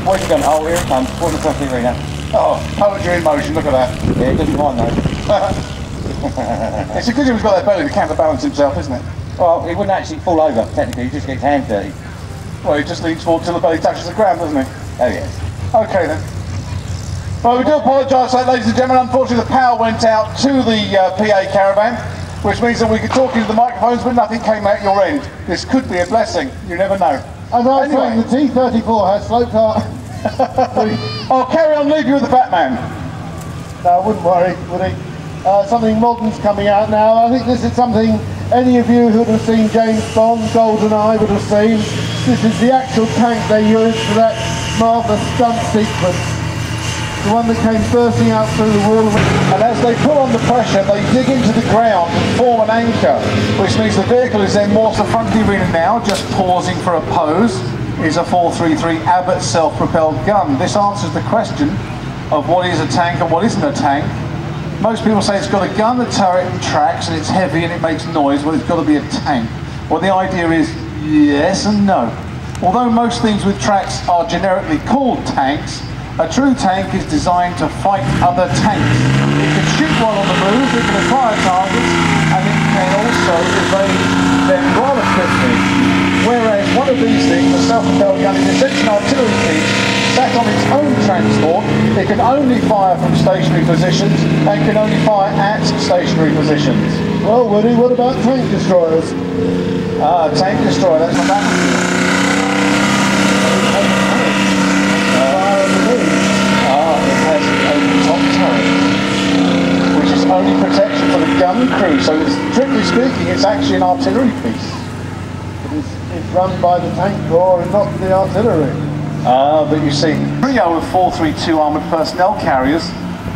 Where's he gone? Oh, here it comes. What the fuck is he now? Oh, poetry in motion, look at that. Yeah, he doesn't mind though. It's because he's got that belly to counterbalance himself, isn't it? Well, he wouldn't actually fall over, technically, he just gets hands dirty. Well, he just leans forward till the belly touches the ground, doesn't he? Oh yes. Okay then. Well, we do apologise for that, ladies and gentlemen. Unfortunately, the power went out to the PA caravan, which means that we could talk into the microphones, but nothing came out your end. This could be a blessing. You never know. As I was saying, the T-34 has slope car. I'll carry on, leave you with the fat man. No, I wouldn't worry, would he? Something modern's coming out now. I think this is something any of you who would have seen James Bond, GoldenEye, would have seen. This is the actual tank they used for that marvellous stunt sequence. The one that came bursting out through the wall. And as they pull on the pressure, they dig into the ground and form an anchor, which means the vehicle is then more to the front of the arena now, just pausing for a pose, is a 433 Abbott self-propelled gun. This answers the question of what is a tank and what isn't a tank. Most people say it's got a gun, a turret and tracks, and it's heavy and it makes noise. Well, it's got to be a tank. Well, the idea is yes and no. Although most things with tracks are generically called tanks, a true tank is designed to fight other tanks. It can shoot while on the move, it can acquire targets, and it can also evade them rather quickly. Whereas one of these things, a self-propelled gun, is essentially an artillery piece, sat on its own transport. It can only fire from stationary positions, and can only fire at stationary positions. Well, Woody, what about tank destroyers? Tank destroyer, that's not that one. It has a top turret, which is only protection for the gun crew, so it's, strictly speaking, it's actually an artillery piece. It's run by the tank corps and not the artillery. But you see, trio of 432 armoured personnel carriers.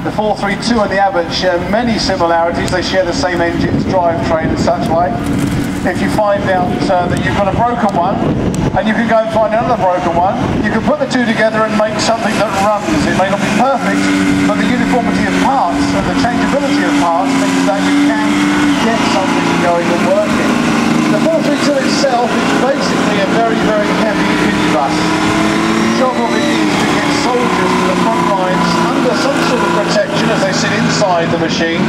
The 432 and the Abbott share many similarities. They share the same engines, drivetrain and such like. If you find out that you've got a broken one, and you can go and find another broken one, you can put the two together and make something that runs. It may not be perfect, but the uniformity of parts and the changeability of parts means that you can get something going and working. The 432 itself is basically a very, very heavy minibus. The job of it is to get soldiers to the front lines under some sort of protection as they sit inside the machine.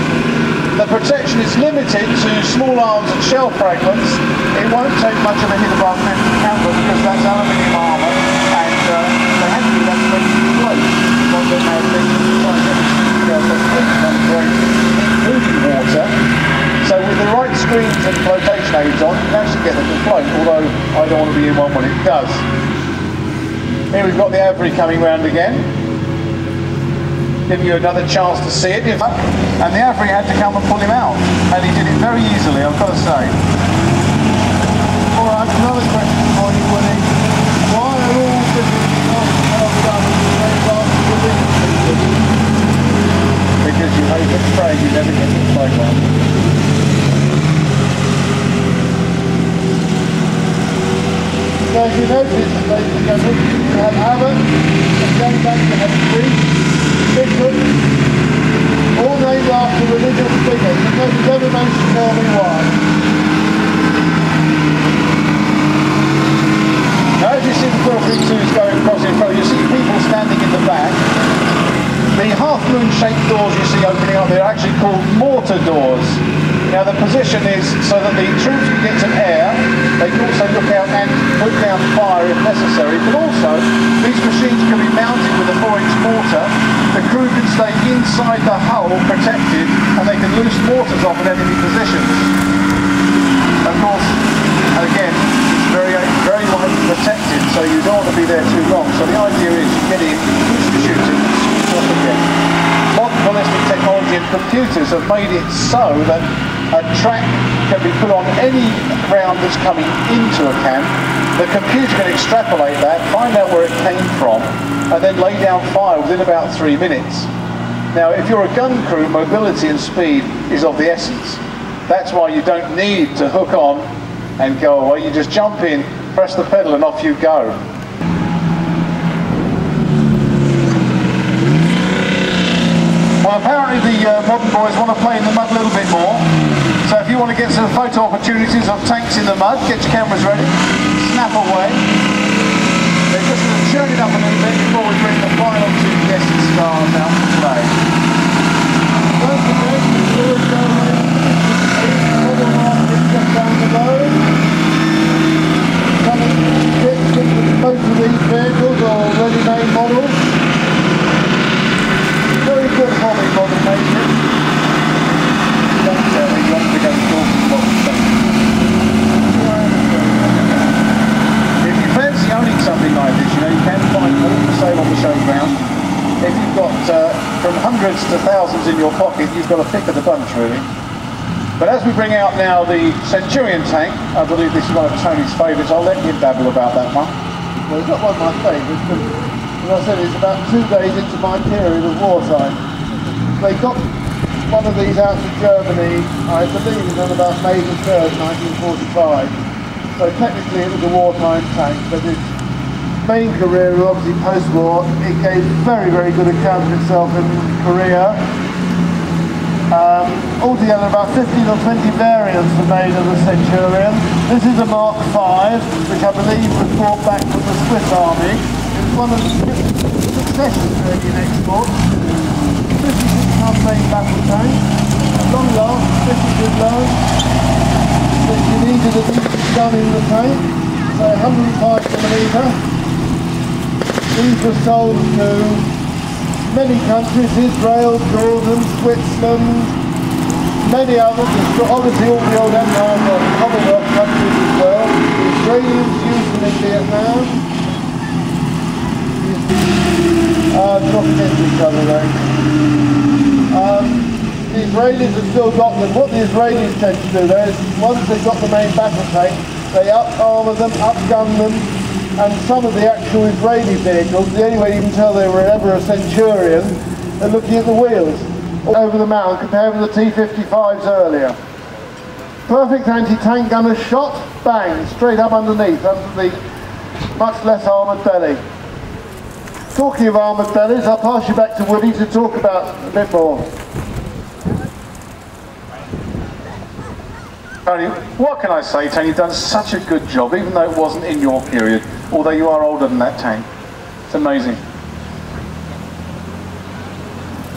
The protection is limited to small arms and shell fragments. It won't take much of a hit above 50 caliber because that's aluminium armour, and they had to do that to make it float. What they now think is including water. So with the right screens and flotation aids on, you can actually get them to float, although I don't want to be in one when it does. Here we've got the Avery coming round again. Give you another chance to see it. And the Avery had to come and pull him out. And he did it very easily, I've got to say. Alright, another question for you, Woody. Why are all different done in the same class? Because you hate it spray, you never get it spray one. So if you notice that they have Abbott, and going back to have Bigfoot, all named after religious figures, and nobody's ever managed to tell me why. Now as you see the 432s going across in front, you see people standing in the back. The half-moon shaped doors you see opening up, they're actually called mortar doors. Now the position is so that the troops can get some air, they can also look out and put down fire if necessary, but also these machines can be mounted with a 4-inch mortar. The crew can stay inside the hull protected, and they can loose mortars off at enemy positions. Of course, again, it's very lightly protected, so you don't want to be there too long. So the idea is you get in, push the shooting, and switch off again. Modern ballistic technology and computers have made it so that a track can be put on any round that's coming into a camp. The computer can extrapolate that, find out where it came from, and then lay down fire within about 3 minutes. Now, if you're a gun crew, mobility and speed is of the essence. That's why you don't need to hook on and go away. You just jump in, press the pedal, and off you go. Well, apparently the modern boys want to play in the mud a little bit more. So if you want to get some photo opportunities of tanks in the mud, get your cameras ready, snap away. They're just going to churn it up a little bit before we bring the final two guessing stars out to play. Once again, the doors go in. Model market just down the road. Coming kits with most of these vehicles are ready-made models. Very good hobby model making. Don't tell me you want to go talking about stuff. If you fancy owning something like this, you know, you can find them all for sale on the showground. If you've got from hundreds to thousands in your pocket, you've got a pick of the bunch, really. But as we bring out now the Centurion tank, I believe this is one of Tony's favourites. I'll let him babble about that one. Well, it's not one of my favourites, but as I said, it's about 2 days into my period of wartime. They got one of these out to Germany, I believe it was on about May the 3rd, 1945. So technically it was a wartime tank, but its main career, obviously post-war, it gave very, very good account of itself in Korea. Altogether about 15 or 20 variants were made of the Centurion. This is a Mark V, which I believe was brought back from the Swiss Army. It's one of the successors to Indian exports. 56-ton main battle tank, long last, 50 good load. If you needed a decent gun in the tank, so 105mm. These were sold to many countries, Israel, Jordan, Switzerland, many others, obviously all the old Empire of Commonwealth countries as well. The Australians used them in Vietnam. Not against each other though. The Israelis have still got them. What the Israelis tend to do though is, once they've got the main battle tank, they up-armour them, up-gun them, and some of the actual Israeli vehicles, the only way you can tell they were ever a Centurion, are looking at the wheels over the mound compared with the T-55s earlier. Perfect anti-tank gunner shot, bang, straight up underneath, under the much less armoured belly. Talking of armoured bellies, I'll pass you back to Woody to talk about a bit more. Tony, what can I say, Tony? You've done such a good job, even though it wasn't in your period, although you are older than that tank. It's amazing.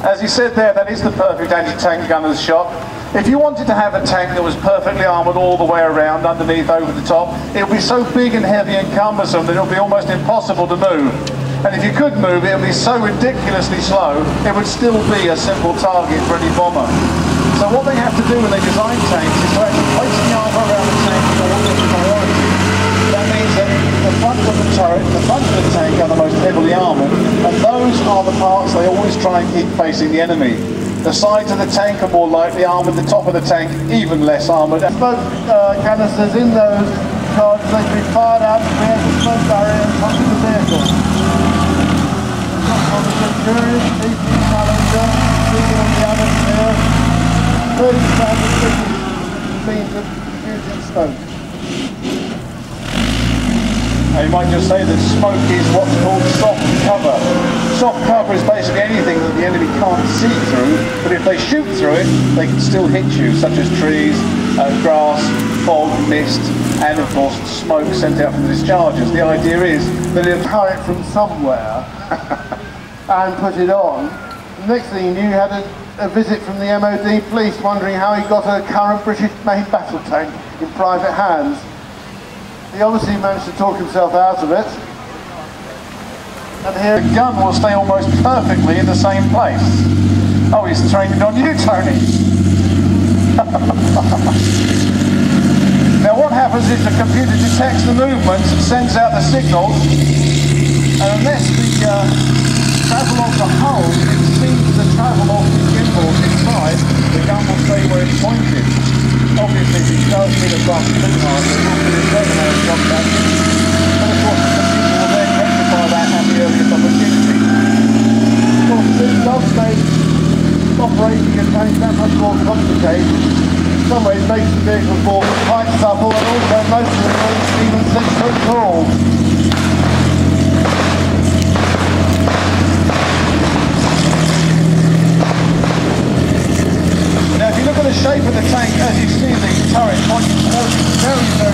As you said there, that is the perfect anti-tank gunner's shot. If you wanted to have a tank that was perfectly armoured all the way around, underneath, over the top, it would be so big and heavy and cumbersome that it would be almost impossible to move. And if you could move, it would be so ridiculously slow, it would still be a simple target for any bomber. So what they have to do when they design tanks is to actually place the armour around the tank in order to priority. That means that the front of the turret, the front of the tank are the most heavily armoured, and those are the parts they always try and keep facing the enemy. The sides of the tank are more lightly armoured, the top of the tank even less armoured. Smoke canisters in those charges, they can be fired out to create a smoke barrier in front of the vehicle. On the Centurion, 18 Challenger, speaking on the atmosphere, 30 standard means of diffusing smoke. Now you might just say that smoke is what's called soft cover. Soft cover is basically anything that the enemy can't see through, but if they shoot through it, they can still hit you, such as trees, grass, fog, mist, and of course smoke sent out from the discharges. The idea is that if Carry it from somewhere and put it on. The next thing you knew, you had a visit from the MOD police wondering how he got a current British main battle tank in private hands. He obviously managed to talk himself out of it. And here the gun will stay almost perfectly in the same place. Oh, he's training on you, Tony. Now what happens is the computer detects the movements and sends out the signals, and unless the travel off the hull exceeds the travel off the gimbals inside, the gun will stay where it's pointed. Obviously, if it does hit a bump too hard, it will be a terminator contact. And of course, the computer will then rectify that at the earliest opportunity. Of course, this does make operating a tank that much more complicated. In some ways, makes the vehicle more quite supple, and also most of the things even 6 foot tall. Now if you look at the shape of the tank, as you see the turret pointing towards it, very, very